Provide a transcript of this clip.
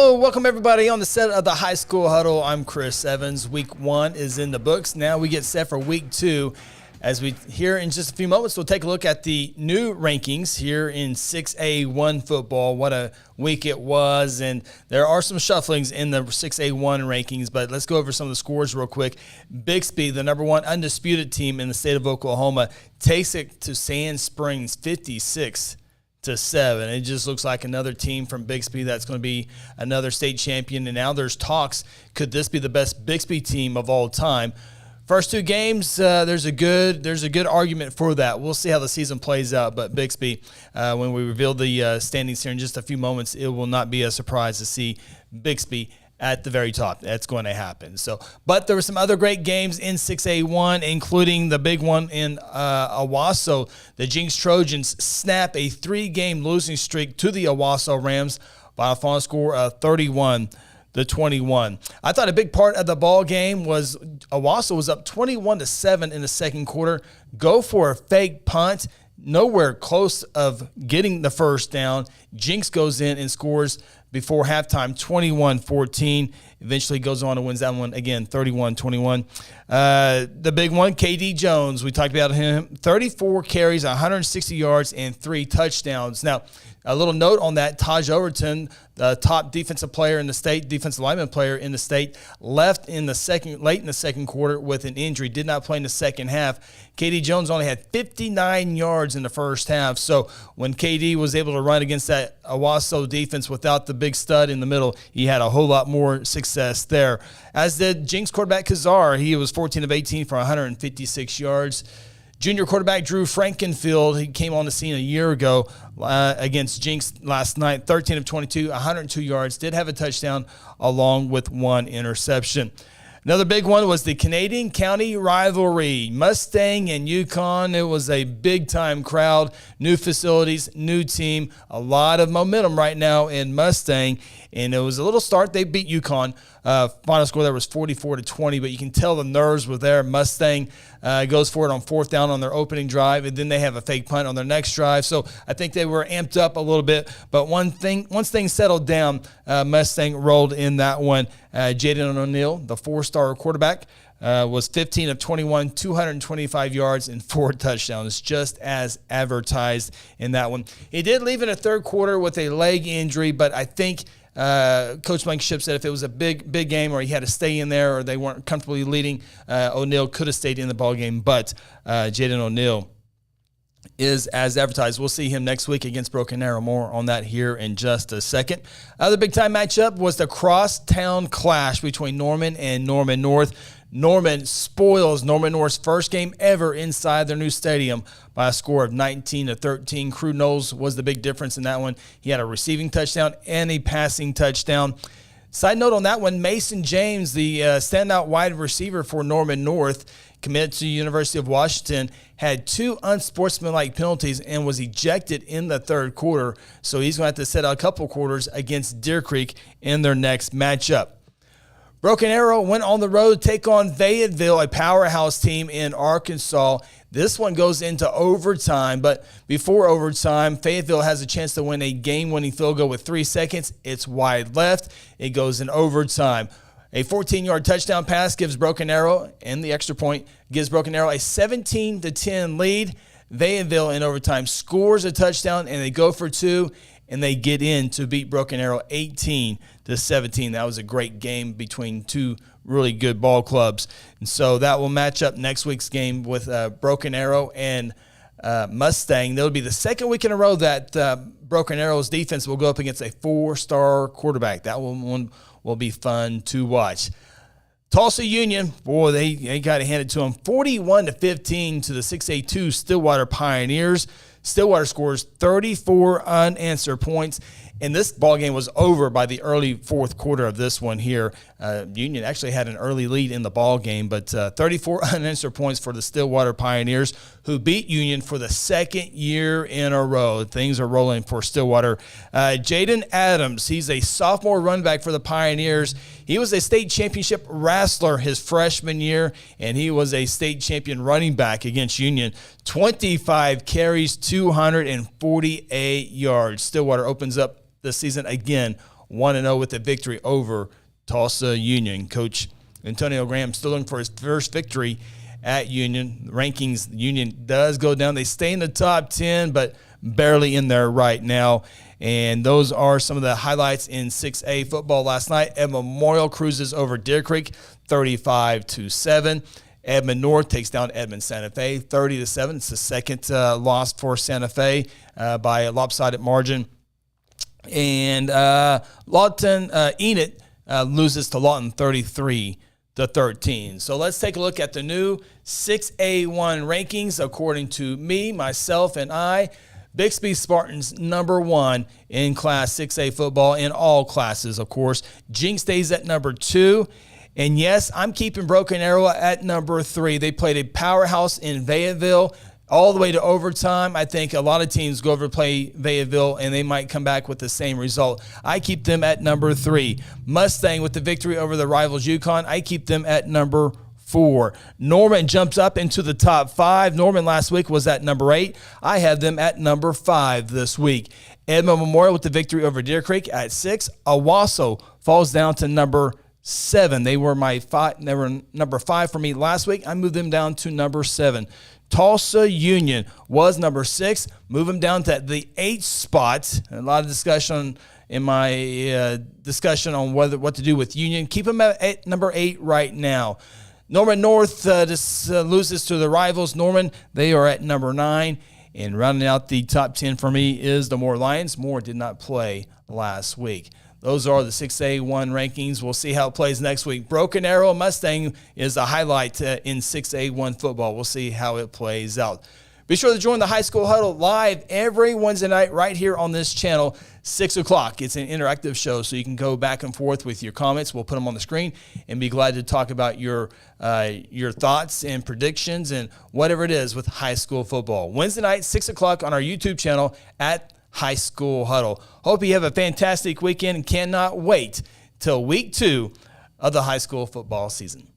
Hello, welcome everybody on the set of the High School Huddle. I'm Chris Evans. Week 1 is in the books. Now we get set for Week 2. As we here in just a few moments, we'll take a look at the new rankings here in 6A-1 football. What a week it was, and there are some shufflings in the 6A-1 rankings, but let's go over some of the scores real quick. Bixby, the number 1 undisputed team in the state of Oklahoma, takes it to Sand Springs 56-7. It just looks like another team from Bixby that's going to be another state champion. And now there's talks, could this be the best Bixby team of all time? First 2 games, there's a good argument for that. We'll see how the season plays out. But Bixby, when we reveal the standings here in just a few moments, it will not be a surprise to see Bixby at the very top. That's going to happen. But there were some other great games in 6A1, including the big one in Owasso. The Jinx Trojans snap a 3-game losing streak to the Owasso Rams by a final score of 31-21. I thought a big part of the ball game was Owasso was up 21-7 in the second quarter. Go for a fake punt. Nowhere close of getting the first down. Jinx goes in and scores before halftime, 21-14. Eventually goes on and wins that one again, 31-21. The big one, KD Jones, we talked about him, 34 carries, 160 yards, and 3 touchdowns. Now, a little note on that, Taj Overton, the top defensive player in the state, defensive lineman player in the state, left late in the second quarter with an injury, did not play in the second half. KD Jones only had 59 yards in the first half. So when KD was able to run against that Owasso defense without the big stud in the middle, he had a whole lot more success there. As did Jinx quarterback Kazar. He was 14 of 18 for 156 yards. Junior quarterback Drew Frankenfield, he came on the scene a year ago against Jinx last night, 13 of 22, 102 yards, did have a touchdown along with 1 interception. Another big one was the Canadian County rivalry, Mustang and Yukon. It was a big-time crowd, new facilities, new team, a lot of momentum right now in Mustang. And it was a little start. They beat Yukon. Final score there was 44-20, but you can tell the nerves were there. Mustang goes for it on 4th down on their opening drive, and then they have a fake punt on their next drive. So I think they were amped up a little bit. But once things settled down, Mustang rolled in that one. Jaden O'Neill, the 4-star quarterback, was 15 of 21, 225 yards, and 4 touchdowns, just as advertised in that one. He did leave in the third quarter with a leg injury, but I think Coach Blankenship said if it was a big game or he had to stay in there or they weren't comfortably leading, O'Neill could have stayed in the ball game. But Jaden O'Neill is as advertised. We'll see him next week against Broken Arrow. More on that here in just a second. Other big-time matchup was the crosstown clash between Norman and Norman North. Norman spoils Norman North's first game ever inside their new stadium by a score of 19-13. Crew Knowles was the big difference in that one. He had a receiving touchdown and a passing touchdown. Side note on that one, Mason James, the standout wide receiver for Norman North, committed to the University of Washington, had 2 unsportsmanlike penalties and was ejected in the third quarter. So he's going to have to set out a couple quarters against Deer Creek in their next matchup. Broken Arrow went on the road to take on Fayetteville, a powerhouse team in Arkansas. This one goes into overtime, but before overtime, Fayetteville has a chance to win a game-winning field goal with 3 seconds. It's wide left. It goes in overtime. A 14-yard touchdown pass gives Broken Arrow, and the extra point gives Broken Arrow a 17-10 lead. Fayetteville in overtime scores a touchdown, and they go for 2, and they get in to beat Broken Arrow 18-17. That was a great game between 2 really good ball clubs. And so that will match up next week's game with Broken Arrow and Mustang. That'll be the second week in a row that Broken Arrow's defense will go up against a 4-star quarterback. That one will be fun to watch. Tulsa Union, boy, they got it handed to them 41-15 to the 6A2 Stillwater Pioneers. Stillwater scores 34 unanswered points, and this ball game was over by the early fourth quarter of this one here. Union actually had an early lead in the ball game, but 34 unanswered points for the Stillwater Pioneers, who beat Union for the second year in a row. Things are rolling for Stillwater. Jaden Adams, he's a sophomore run back for the Pioneers. He was a state championship wrestler his freshman year, and he was a state champion running back against Union. 25 carries, 248 yards. Stillwater opens up the season again 1-0 with a victory over Tulsa Union. Coach Antonio Graham still looking for his first victory at Union. Rankings, Union does go down. They stay in the top 10, but barely in there right now. And those are some of the highlights in 6A football last night. Edmond Memorial cruises over Deer Creek 35-7. Edmond North takes down Edmond Santa Fe 30-7. It's the second loss for Santa Fe by a lopsided margin. And Lawton Enid loses to Lawton 33-13. So let's take a look at the new 6A1 rankings according to me, myself, and I. Bixby Spartans number 1 in Class 6A football in all classes, of course. Jinx stays at number 2. And yes, I'm keeping Broken Arrow at number 3. They played a powerhouse in Fayetteville all the way to overtime. I think a lot of teams go over to play Fayetteville, and they might come back with the same result. I keep them at number 3. Mustang with the victory over the rivals UConn. I keep them at number 4. Norman jumps up into the top 5. Norman last week was at number 8. I have them at number 5 this week. Edmond Memorial with the victory over Deer Creek at 6. Owasso falls down to number 7. They were number 5 for me last week. I moved them down to number 7. Tulsa Union was number 6. Move them down to the 8th spot. A lot of discussion in my discussion on what to do with Union. Keep them at number 8 right now. Norman North loses to the rivals. Norman, they are at number 9. And rounding out the top 10 for me is the Moore Lions. Moore did not play last week. Those are the 6A1 rankings. We'll see how it plays next week. Broken Arrow Mustang is a highlight in 6A1 football. We'll see how it plays out. Be sure to join the High School Huddle live every Wednesday night right here on this channel, 6 o'clock. It's an interactive show, so you can go back and forth with your comments. We'll put them on the screen and be glad to talk about your thoughts and predictions and whatever it is with high school football. Wednesday night, 6 o'clock on our YouTube channel at High School Huddle. Hope you have a fantastic weekend and cannot wait till week 2 of the high school football season.